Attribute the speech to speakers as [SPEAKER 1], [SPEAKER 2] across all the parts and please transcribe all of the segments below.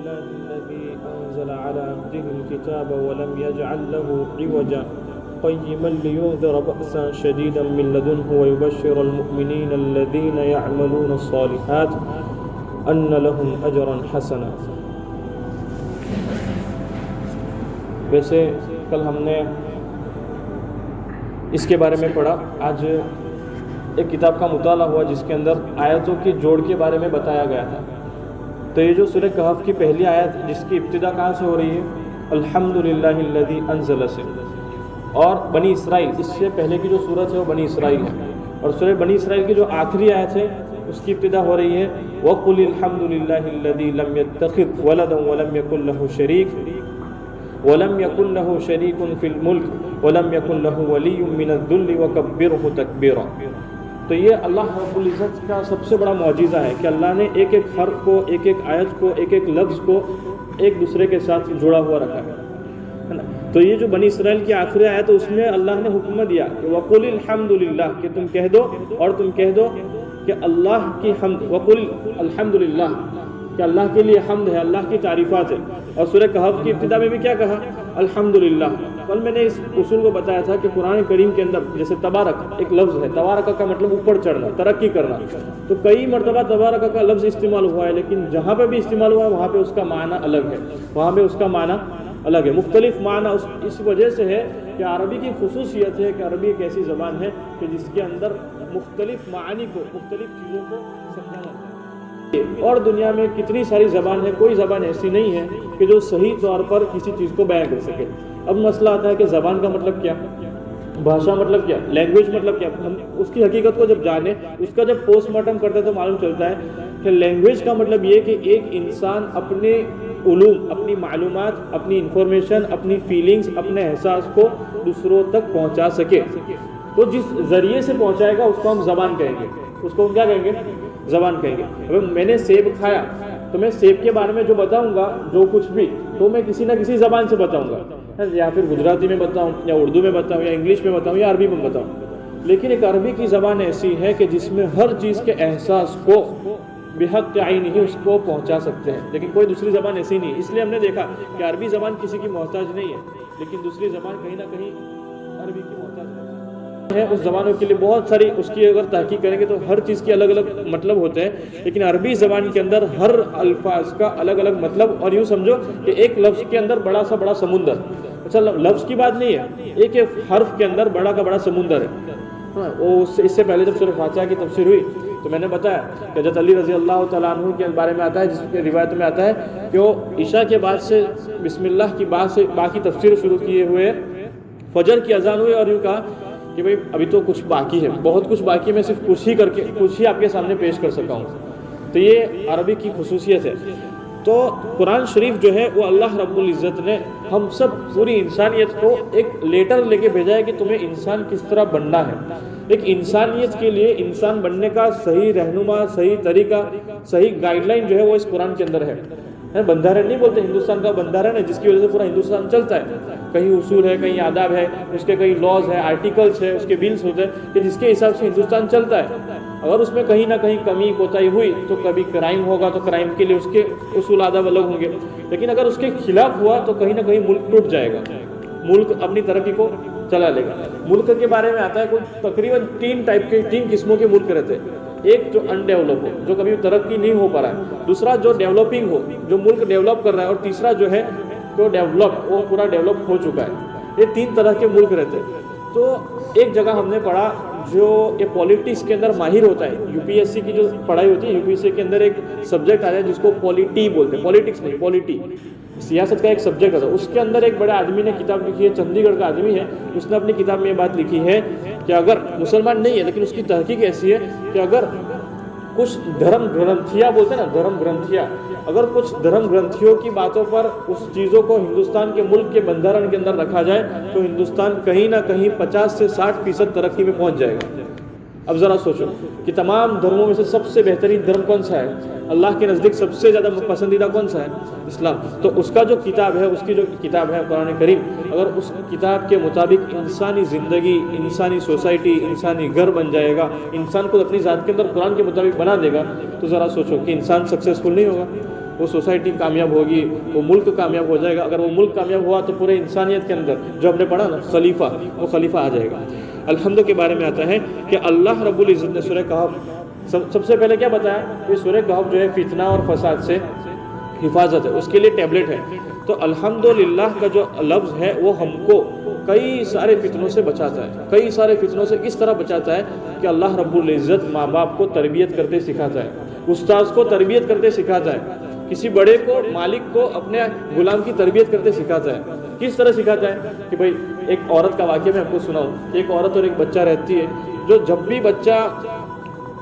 [SPEAKER 1] لله الذي أنزل على عبده الكتاب ولم يجعل له عوجا قيما لينذر بأسا شديدا من لدنه ويبشر المؤمنين الذين يعملون الصالحات أن لهم أجرا حسنا. ویسے کل ہم نے اس کے بارے میں پڑھا. آج ایک کتاب کا مطالعہ ہوا جس کے اندر آیتوں کے جوڑ کے بارے میں بتایا گیا تھا. تو یہ جو سورہ کہف کی پہلی آیت جس کی ابتدا کہاں سے ہو رہی ہے؟ الحمدللہ الذی انزل سے. اور بنی اسرائیل، اس سے پہلے کی جو سورت ہے وہ بنی اسرائیل ہے. اور سورہ بنی اسرائیل کی جو آخری آیت ہے اس کی ابتدا ہو رہی ہے وَقُلِ الْحَمْدُ لِلَّهِ الَّذِي لَمْ يَتَّخِذْ وَلَدًا وَلَمْ يَكُنْ لَهُ شَرِيكٌ فِي الْمُلْكِ وَلَمْ يَكُنْ لَهُ وَلِيٌّ مِّنَ الذُّلِّ وَكَبِّرْهُ تَكْبِيرًا. تو یہ اللہ رب العزت کا سب سے بڑا معجزہ ہے کہ اللہ نے ایک ایک حرف کو، ایک ایک آیت کو، ایک ایک لفظ کو ایک دوسرے کے ساتھ جڑا ہوا رکھا ہے نا. تو یہ جو بنی اسرائیل کی آخری آیت ہے اس میں اللہ نے حکم دیا کہ وَقُلِ الْحَمْدُ لِلَّهِ کہ تم کہہ دو، اور تم کہہ دو کہ اللہ کی حمد، وَقُلِ الْحَمْدُ لِلَّهِ کہ اللہ کے لیے حمد ہے، اللہ کی تعریفات ہے. اور سورہ کہف کی ابتدا میں بھی کیا کہا؟ الحمدللہ. کل میں نے اس اصول کو بتایا تھا کہ قرآن کریم کے اندر جیسے تبارک ایک لفظ ہے، تبارک کا مطلب اوپر چڑھنا، ترقی کرنا. تو کئی مرتبہ تبارک کا لفظ استعمال ہوا ہے، لیکن جہاں پہ بھی استعمال ہوا ہے وہاں پہ اس کا معنی الگ ہے، وہاں پہ اس کا معنی الگ ہے. مختلف معنی اس وجہ سے ہے کہ عربی کی خصوصیت ہے کہ عربی ایک ایسی زبان ہے کہ جس کے اندر مختلف معانی کو، مختلف چیزوں کو سمجھانا ہے. اور دنیا میں کتنی ساری زبان ہے، کوئی زبان ایسی نہیں ہے کہ جو صحیح طور پر کسی چیز کو بیان کر سکے. اب مسئلہ آتا ہے کہ زبان کا مطلب کیا، بھاشا مطلب کیا، لینگویج مطلب کیا. ہم اس کی حقیقت کو جب جانیں، اس کا جب پوسٹ مارٹم کرتے ہیں تو معلوم چلتا ہے کہ لینگویج کا مطلب یہ کہ ایک انسان اپنے علوم، اپنی معلومات، اپنی انفارمیشن، اپنی فیلنگز، اپنے احساس کو دوسروں تک پہنچا سکے. تو جس ذریعے سے پہنچائے گا اس کو ہم زبان کہیں گے. اس کو ہم کیا کہیں گے؟ زبان کہیں گے. اگر میں نے سیب کھایا تو میں سیب کے بارے میں جو بتاؤں گا، جو کچھ بھی، تو میں کسی نہ کسی زبان سے بتاؤں گا، یا پھر گجراتی میں بتاؤں، یا اردو میں بتاؤں، یا انگلش میں بتاؤں، یا عربی میں بتاؤں. لیکن ایک عربی کی زبان ایسی ہے کہ جس میں ہر چیز کے احساس کو بحق عین ہی اس کو پہنچا سکتے ہیں. لیکن کوئی دوسری زبان ایسی نہیں. اس لیے ہم نے دیکھا کہ عربی زبان کسی کی محتاج نہیں ہے، لیکن دوسری زبان کہیں نہ کہیں عربی کی محتاج ہے. اس زبانوں کے لیے بہت ساری، اس کی اگر تحقیق کریں گے تو ہر چیز کے الگ الگ مطلب ہوتے ہیں، لیکن عربی زبان کے اندر ہر الفاظ کا الگ الگ مطلب. اور یوں سمجھو کہ ایک لفظ کے اندر بڑا سا بڑا سمندر. اچھا، لفظ کی بات نہیں ہے، ایک ایک حرف کے اندر بڑا کا بڑا سمندر ہے. اس سے پہلے جب سورہ فاتحہ کی تفسیر ہوئی تو میں نے بتایا کہ حضرت علی رضی اللہ تعالیٰ عنہ کے بارے میں آتا ہے، جس کی روایت میں آتا ہے کہ وہ عشاء کے بعد سے بسم اللہ کی بات سے باقی تفسیر شروع کیے ہوئے فجر کی اذان ہوئی، اور یوں کہا کہ بھئی ابھی تو کچھ باقی ہے، بہت کچھ باقی، میں صرف کچھ ہی آپ کے سامنے پیش کر سکا ہوں. تو یہ عربی کی خصوصیت ہے. تو قرآن شریف جو ہے وہ اللہ رب العزت نے ہم سب پوری انسانیت کو ایک لیٹر لے کے بھیجا ہے کہ تمہیں انسان کس طرح بننا ہے. ایک انسانیت کے لیے انسان بننے کا صحیح رہنما، صحیح طریقہ، صحیح گائیڈ لائن جو ہے وہ اس قرآن کے اندر ہے. بندھارن نہیں بولتے، ہندوستان کا بندھارن ہے جس کی وجہ سے پورا ہندوستان چلتا ہے. کہیں اصول ہے، کہیں آداب ہے، اس کے کئی لاز ہے، آرٹیکلس ہے، اس کے بلز ہوتے ہیں کہ جس کے حساب سے ہندوستان چلتا ہے. اگر اس میں کہیں نہ کہیں کمی کوتاہی ہوئی تو کبھی کرائم ہوگا، تو کرائم کے لیے اس کے اصول آداب الگ ہوں گے. لیکن اگر اس کے خلاف ہوا تو کہیں نہ کہیں ملک ٹوٹ جائے گا، ملک اپنی ترقی کو چلا لے گا. ملک کے بارے میں آتا ہے کوئی تقریباً تین قسموں کے ملک رہتے ہیں. ایک جو انڈیولپ ہو، جو کبھی ترقی نہیں ہو پا رہا ہے. دوسرا جو ڈیولپنگ ہو، جو ملک ڈیولپ کر رہا ہے. اور تیسرا جو ہے جو ڈیولپ، وہ پورا ڈیولپ ہو چکا ہے. یہ تین طرح کے ملک رہتے ہیں. تو ایک جگہ ہم نے پڑھا جو یہ پالیٹکس کے اندر ماہر ہوتا ہے، یو پی ایس سی کی جو پڑھائی ہوتی ہے، یو پی ایس سی کے اندر ایک سبجیکٹ آتا ہے جس کو پالیٹی بولتے ہیں. پالیٹکس نہیں، پالیٹی سیاست کا ایک سبجیکٹ ہوتا ہے. اس کے اندر ایک بڑے آدمی نے کتاب لکھی ہے، چندی گڑھ کا آدمی ہے. اس نے اپنی کتاب میں یہ بات لکھی ہے کہ اگر مسلمان نہیں ہے لیکن اس کی تحقیق ایسی ہے کہ اگر کچھ دھرم گرنتھیا بولتے ہیں نا، دھرم گرنتھیا، اگر کچھ دھرم گرنتھیوں کی باتوں پر اس چیزوں کو ہندوستان کے ملک کے بندھارن کے اندر رکھا جائے تو ہندوستان کہیں نہ کہیں 50 سے 60% ترقی میں پہنچ جائے گا. اب ذرا سوچو کہ تمام دھرموں میں سے سب سے بہترین دھرم کون سا ہے؟ اللہ کے نزدیک سب سے زیادہ پسندیدہ کون سا ہے؟ اسلام. تو اس کا جو کتاب ہے، اس کی جو کتاب ہے قرآن کریم، اگر اس کتاب کے مطابق انسانی زندگی، انسانی سوسائٹی، انسانی گھر بن جائے گا، انسان کو اپنی ذات کے اندر قرآن کے مطابق بنا دے گا، تو ذرا سوچو کہ انسان سکسیسفل نہیں ہوگا. وہ سوسائٹی کامیاب ہوگی، وہ ملک کامیاب ہو جائے گا. اگر وہ ملک کامیاب ہوا تو پورے انسانیت کے اندر جو ہم نے پڑھا نا خلیفہ، وہ خلیفہ آ جائے گا. الحمد کے بارے میں آتا ہے کہ اللہ رب العزت نے سورہ کہف سب سے پہلے کیا بتایا کہ سورہ کہف جو ہے فتنہ اور فساد سے حفاظت ہے، اس کے لیے ٹیبلٹ ہے. تو الحمدللہ کا جو لفظ ہے وہ ہم کو کئی سارے فتنوں سے بچاتا ہے. کئی سارے فتنوں سے اس طرح بچاتا ہے کہ اللہ رب العزت ماں باپ کو تربیت کرتے سکھاتا ہے، استاذ کو تربیت کرتے سکھاتا ہے، کسی بڑے کو، مالک کو اپنے غلام کی تربیت کرتے سکھاتا ہے. کس طرح سکھاتا ہے کہ بھائی ایک عورت کا واقعہ میں آپ کو سناؤں. ایک عورت اور ایک بچہ رہتی ہے، جو جب بھی بچہ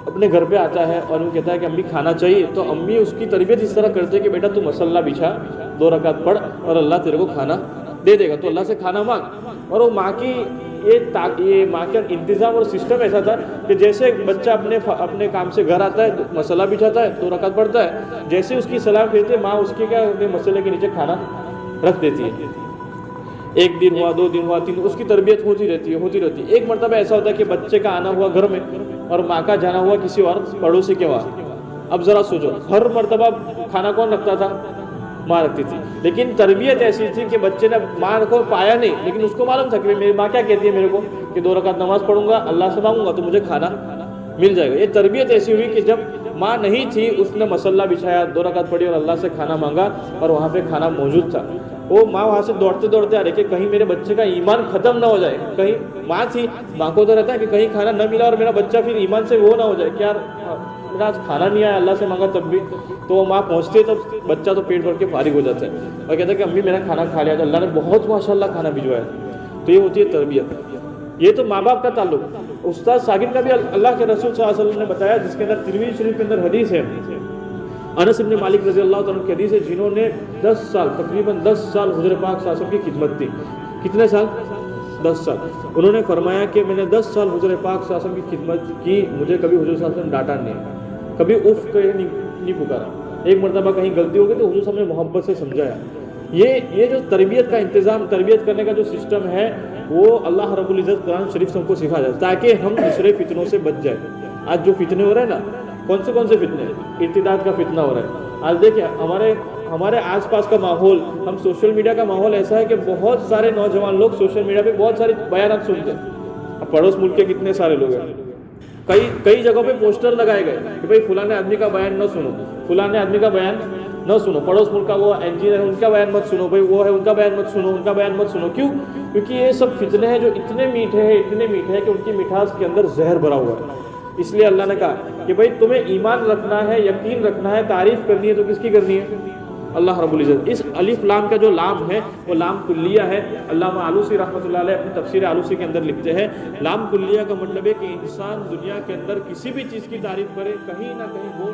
[SPEAKER 1] اپنے گھر پہ آتا ہے اور وہ کہتا ہے کہ امی کھانا چاہیے، تو امی اس کی تربیت اس طرح کرتے کہ بیٹا تو مصلی بچھا، 2 رکعت پڑھ اور اللہ تیرے کو کھانا دے دے گا، تو اللہ سے کھانا مانگ. اور وہ ماں کی یہ ماں کا انتظام اور سسٹم ایسا تھا کہ جیسے بچہ اپنے کام سے گھر آتا ہے، مصلی بچھاتا ہے، 2 رکعت پڑھتا ہے، جیسے اس کی سلام پھیرتے ہے ماں اس کے کیا مصلی کے نیچے کھانا رکھ دیتی ہے. 1 دن ہوا، 2 دن ہوا، 3 دن، اس کی تربیت ہوتی رہتی ہے. ایک مرتبہ ایسا ہوتا ہے کہ بچے کا آنا ہوا گھر میں اور ماں کا جانا ہوا کسی اور پڑوسی کے وہاں. اب ذرا سوچو، ہر مرتبہ کھانا کون رکھتا تھا؟ ماں رکھتی تھی. لیکن تربیت ایسی تھی کہ بچے نے ماں کو پایا نہیں، لیکن اس کو معلوم تھا کہ میری ماں کیا کہتی ہے میرے کو کہ 2 رکعت نماز پڑھوں گا، اللہ سے مانگوں گا تو مجھے کھانا مل جائے گا. یہ تربیت ایسی ہوئی کہ جب ماں نہیں تھی اس نے مصلی بچھایا، 2 رکعت پڑھی اور اللہ سے کھانا مانگا اور وہاں پہ کھانا موجود تھا. وہ ماں وہاں سے دوڑتے آ رہی کہ کہیں میرے بچے کا ایمان ختم نہ ہو جائے. کہیں ماں تھی، ماں کو تو رہتا ہے کہ کہیں کھانا نہ ملا اور میرا بچہ پھر ایمان سے وہ نہ ہو جائے کہ یار میرا آج کھانا نہیں آیا، اللہ سے مانگا تب بھی. تو وہ ماں پہنچتی ہے تو بچہ تو پیٹ بھر کے فارغ ہو جاتا ہے اور کہتا ہے کہ امی میرا کھانا کھا لیا، تو اللہ نے بہت ماشاءاللہ کھانا بھجوایا. تو یہ ہوتی ہے تربیت. یہ تو ماں باپ کا تعلق. استاد شاگرد کا بھی اللہ کے رسول صلی اللہ علیہ وسلم نے بتایا، جس کے اندر ترمذی شریف کے اندر حدیث ہے، انس بن مالک رضی اللہ تعالیٰ عنہ کی حدیث ہے، جنہوں نے 10 سال تقریباً 10 سال حضور پاک صلی اللہ علیہ وسلم کی خدمت دی. کتنے سال؟ 10 سال. انہوں نے فرمایا کہ میں نے 10 سال حضور پاک صلی اللہ علیہ وسلم کی خدمت کی، مجھے کبھی حضور صلی اللہ علیہ وسلم ڈانٹا نہیں، کبھی اف کہ نہیں پکارا. ایک مرتبہ کہیں غلطی ہو گئی تو حضور صلی اللہ علیہ وسلم نے محبت سے سمجھایا. یہ جو تربیت کا انتظام، تربیت کرنے کا جو سسٹم ہے، وہ اللہ رب العزت قرآن شریف سے ہم کو سکھا جائے تاکہ ہم دوسرے فتنوں سے بچ جائیں. آج جو فتنے ہو رہے ہیں نا، کون سے فتنے؟ ارتداد کا فتنہ ہو رہا ہے. آج دیکھیں ہمارے آس پاس کا ماحول، ہم سوشل میڈیا کا ماحول ایسا ہے کہ بہت سارے نوجوان لوگ سوشل میڈیا پہ بہت سارے بیانات سنتے ہیں. اب پڑوس ملک کے کتنے سارے لوگ ہیں، کئی جگہوں پہ پوسٹر لگائے گئے کہ بھائی فلاں آدمی کا بیان نہ سنو، فلاں آدمی کا بیان نہ سنو، پڑوس ملک کا وہ انجینئر ہے ان کا بیان مت سنو، بھائی وہ ہے ان کا بیان مت سنو، ان کا بیان مت سنو. کیوں؟ کیونکہ یہ سب فتنے ہیں جو اتنے میٹھے ہیں کہ ان کی مٹھاس کے اندر زہر بھرا ہوا ہے. اس لیے اللہ نے کہا کہ بھائی تمہیں ایمان رکھنا ہے، یقین رکھنا ہے، تعریف کرنی ہے تو کس کی کرنی ہے؟ اللہ رب العزت. اس الف لام کا جو لام ہے وہ لام کلیہ ہے. علامہ آلوسی رحمۃ اللہ علیہ اپنی تفسیر آلوسی کے اندر لکھتے ہیں، لام کلیہ کا مطلب ہے کہ انسان دنیا کے اندر کسی بھی چیز کی تعریف کرے، کہیں نہ کہیں بول